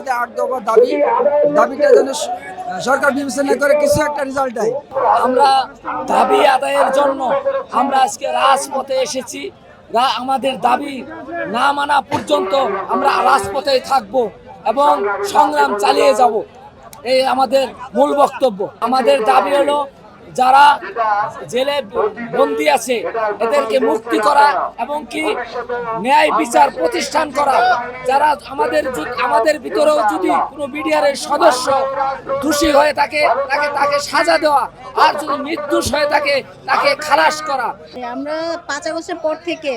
আমাদের 8 দফা দাবিটা যেন সরকার বিবেচনা করে কিছু একটা রেজাল্ট দেয়। আমরা দাবি আদায়ের জন্য আমরা আজকে রাজপথে এসেছি। আমাদের দাবি না মানা পর্যন্ত আমরা রাজপথে থাকব এবং সংগ্রাম চালিয়ে যাব। এই আমাদের মূল বক্তব্য। আমাদের দাবি হলো যারা জেলে বন্দী আছে এদেরকে মুক্তি করা এবং কি ন্যায় বিচার প্রতিষ্ঠান করা। যারা আমাদের ভিতরেও যদি কোনো বিডিআরের সদস্য দোষী হয়ে থাকে তাকে সাজা দেওয়া, আর যদি নির্দোষ হয়ে থাকে তাকে খালাস করা। আমরা 5 আগস্টের পর থেকে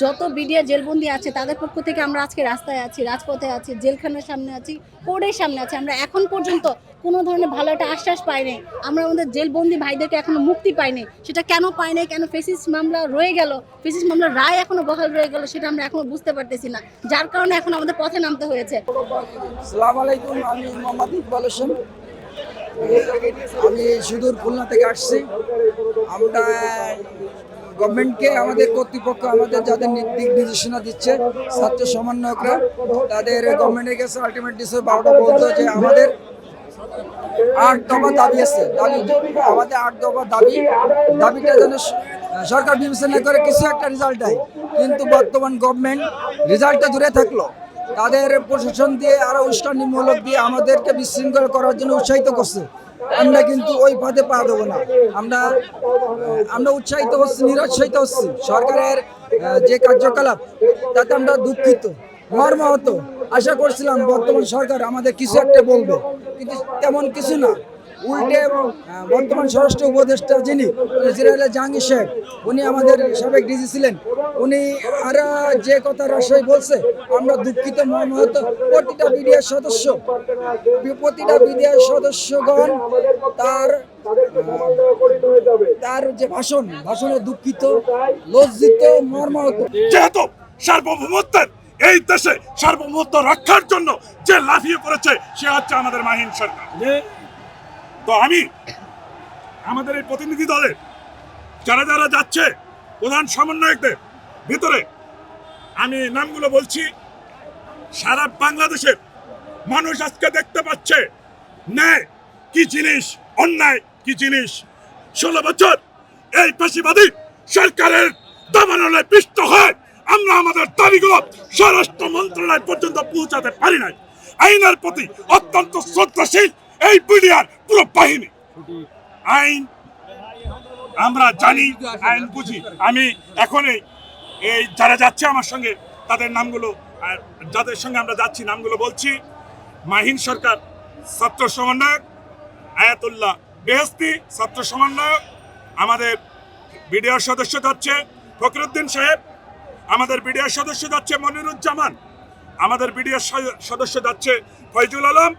যত বিডিআর জেলবন্দি আছে তাদের পক্ষ থেকে আমরা আজকে রাস্তায় আছি, রাজপথে আছি, জেলখানার সামনে আছি, কোর্টের সামনে আছি। আমরা এখন পর্যন্ত কোনো ধরনের ভালো একটা আশ্বাস পাইনি। আমরা আমাদের জেলবন্দি ভাইদেরকে এখনো মুক্তি পাইনি। সেটা কেন পাইনি, কেন ফেসিস্ট মামলা রয়ে গেল, ফেসিস্ট মামলার রায় এখনো বহাল রয়ে গেল, সেটা আমরা এখনো বুঝতে পারতেছি না, যার কারণে এখন আমাদের পথে নামতে হয়েছে। আসসালামু আলাইকুম, আমি মোহাম্মদ ইকবাল হোসেন। আমি সুদূর খুলনা থেকে আসছি। আমরা গভর্নমেন্টকে, আমাদের কর্তৃপক্ষ আমাদের যাদের দিক নির্দেশনা দিচ্ছে ছাত্র সমন্বয়করা, তাদের গভর্নমেন্টের কাছে আলটিমেট ডিসে 12টা বলতো যে আমাদের 8 দফা দাবি আছে, আমাদের 8 দফা দাবিটা যেন সরকার বিবেচনা করে কিছু একটা রেজাল্ট দেয়। কিন্তু বর্তমান গভর্নমেন্ট রেজাল্টটা দূরে থাকলো, তাদের প্রশাসন দিয়ে আরো উস্কানিমূলক দিয়ে আমাদেরকে বিশৃঙ্খল করার জন্য উৎসাহিত করছে। আমরা কিন্তু ওই পথে পা দেবো না। আমরা উৎসাহিত হচ্ছি, নিরুৎসাহিত হচ্ছি। সরকারের যে কার্যকলাপ তাতে আমরা দুঃখিত, মর্মাহত। আশা করছিলাম বর্তমান সরকার আমাদের কিছু একটা বলবে, কিন্তু তেমন কিছু না। উল্টে বর্তমান স্বরাষ্ট্র উপদেষ্টা যিনি ইসরায়েলের জাহাঙ্গীর সাহেব, উনি আমাদের সাবেক ডিজি ছিলেন, উনি আর যে কথা রাজশাহী বলছে আমরা দুঃখিত, মর্মাহত। প্রতিটা বিডিআর সদস্যগণ তার যে ভাষণে দুঃখিত, লজ্জিত, মর্মাহত। যেহেতু সার্বভৌমত্বের এই দেশে সার্বভৌমত্ব রক্ষার জন্য যে লাফিয়ে পড়েছে সে হচ্ছে আমাদের মাহিন সরকার। তো আমি আমাদের এই প্রতিনিধি দলের যারা যাচ্ছে প্রধান সমন্বয়কদের ভিতরে আমি নামগুলো বলছি। সারা বাংলাদেশের মানুষ আজকে দেখতে পাচ্ছে ন্যায় কি জিনিস, অন্যায় কি জিনিস। 16 বছর এই ফ্যাসিবাদী সরকারের দমনে পিষ্ট হয় আমরা আমাদের দাবিগুলো স্বরাষ্ট্র মন্ত্রণালয় পর্যন্ত পৌঁছাতে পারি নাই। আইনের প্রতি অত্যন্ত শ্রদ্ধাশীল এই বিডিআর পুরো বাহিনী। আইন আমরা জানি, আইন বুঝি। আমি এখনই এই যারা যাচ্ছে আমার সঙ্গে তাদের নামগুলো, যাদের সঙ্গে আমরা যাচ্ছি নামগুলো বলছি। মাহিন সরকার ছাত্র সমন্বয়ক, আয়াতুল্লাহ বেহেস্তি ছাত্র সমন্বয়ক, আমাদের বিডিআর সদস্য যাচ্ছে ফখরুদ্দিন সাহেব, আমাদের বিডিআর সদস্য যাচ্ছে মনিরুজ্জামান, আমাদের বিডিআর সদস্য যাচ্ছে ফয়জুল আলম,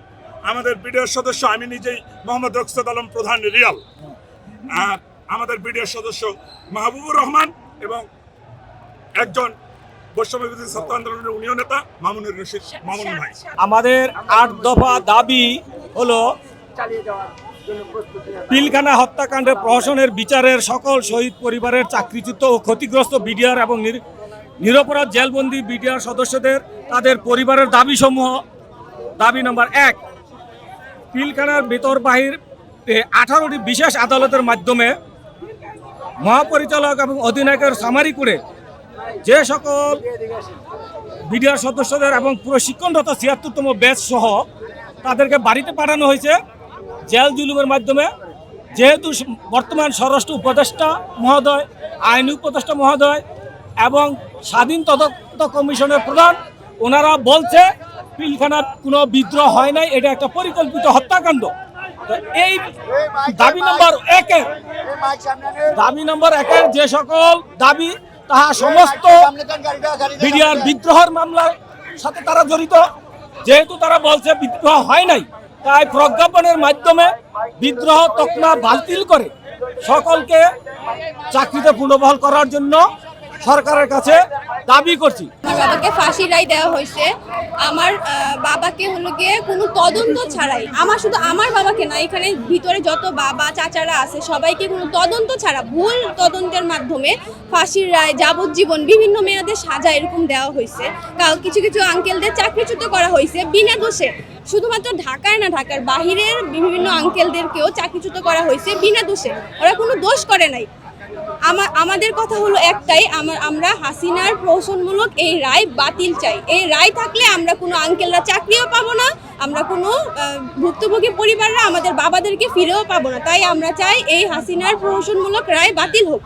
আমাদের বিডিআর সদস্য আমি নিজেই মোহাম্মদ রকসাদ আলম প্রধান রিয়াল, আর আমাদের বিডিআর সদস্য মাহবুবুর রহমান এবং একজন বৈষম্যবিরোধী ছাত্র আন্দোলনের উনিও নেতা মামুনুর রশিদ মামুন ভাই। আমাদের 8 দফা দাবি হলো পিলখানা হত্যাকাণ্ডের প্রহসনের বিচারের সকল শহীদ পরিবারের চাকরিচ্যুত ও ক্ষতিগ্রস্ত বিডিআর এবং নিরপরাধ জেলবন্দি বিডিআর সদস্যদের তাদের পরিবারের দাবিসমূহ। দাবি নম্বর 1, পিলখানার ভিতর বাহির 18টি বিশেষ আদালতের মাধ্যমে মহাপরিচালক এবং অধিনায়কের সামারি করে যে সকল বিডিআর সদস্যদের এবং প্রশিক্ষণরত 76তম ব্যাচ সহ তাদেরকে বাড়িতে পাঠানো হয়েছে জেল জুলুমের মাধ্যমে। যেহেতু বর্তমান স্বরাষ্ট্র উপদেষ্টা মহোদয়, আইন উপদেষ্টা মহোদয় এবং স্বাধীন তদন্ত কমিশনের প্রধান, ওনারা বলছে পিলখানার কোনো বিদ্রোহ হয় নাই, এটা একটা পরিকল্পিত হত্যাকাণ্ড। এই দাবি নম্বর 1-এর যে সকল দাবি তাহা সমস্ত বিডিআর বিদ্রোহের মামলার সাথে তারা জড়িত। যেহেতু তারা বলছে বিদ্রোহ হয় নাই, তাই প্রজ্ঞাপনের মাধ্যমে বিদ্রোহ তকমা বাতিল করে সকলকে চাকরিতে পুনর্বহাল করার জন্য সরকারের কাছে দাবি করছি। আমার বাবাকে ফাঁসির রায় দেওয়া হয়েছে। আমার বাবাকে হলো গিয়ে কোনো তদন্ত ছাড়াই, শুধু আমার বাবাকে না, এখানে ভিতরে যত বাবা চাচারা আছে সবাইকে কোনো তদন্ত ছাড়া ভুল তদন্তের মাধ্যমে ফাঁসির রায়, যাবজ্জীবন, বিভিন্ন মেয়াদে সাজা এরকম দেওয়া হয়েছে। কিছু কিছু আঙ্কেলদের চাকরিচ্যুত করা হয়েছে বিনা দোষে। শুধুমাত্র ঢাকায় না, ঢাকার বাহিরের বিভিন্ন আঙ্কেলদেরকেও চাকরিচ্যুত করা হয়েছে বিনা দোষে। ওরা কোনো দোষ করে নাই। আমাদের কথা হলো একটাই, আমরা হাসিনার প্রহসনমূলক এই রায় বাতিল চাই। এই রায় থাকলে আমরা কোনো আঙ্কেলরা চাকরিও পাবো না, আমরা কোনো ভুক্তভোগী পরিবাররা আমাদের বাবাদেরকে ফিরেও পাবো না। তাই আমরা চাই এই হাসিনার প্রহসনমূলক রায় বাতিল হোক।